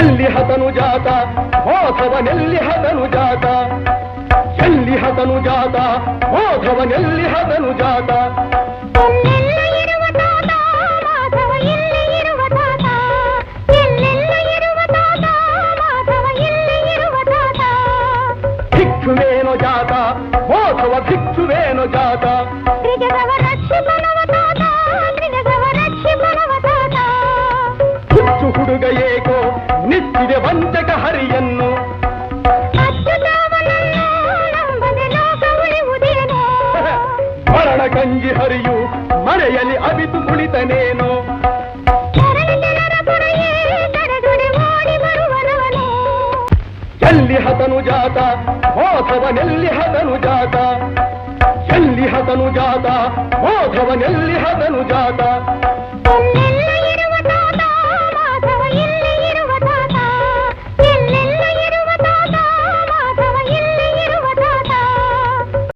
ಎಲ್ಲಿ ಹತನು ಜಾತ ಹೋಧವನೆಲ್ಲಿ ಹತನು ಜಾತ ಎಲ್ಲಿ ಹತನು ಜಾತ ಹೋಧವನೆಲ್ಲಿ ಹತನು ಜಾತ ಭಿಕ್ಷುವೇನೋ ಜಾತ ಹೋಧವ ಭಿಕ್ಷುವೇನೋ ಜಾತ ಹುಚ್ಚು ಹುಡುಗ ಏಕೋ ನಿತ್ತಿದೆ ವಂಚಕ ಹರಿಯನ್ನು ಮರಣ ಕಂಜಿ ಹರಿಯು ಮರೆಯಲಿ ಅವಿತು ಕುಳಿತನೇನೋ ಎಲ್ಲಿ ಹತನು ಜಾತ ಹೋಧವನೆಲ್ಲಿ ಹತನು ಜಾತ ಎಲ್ಲಿ ಹತನು ಜಾತ ಹೋಧವನೆಲ್ಲಿ ಹತನು ಜಾತ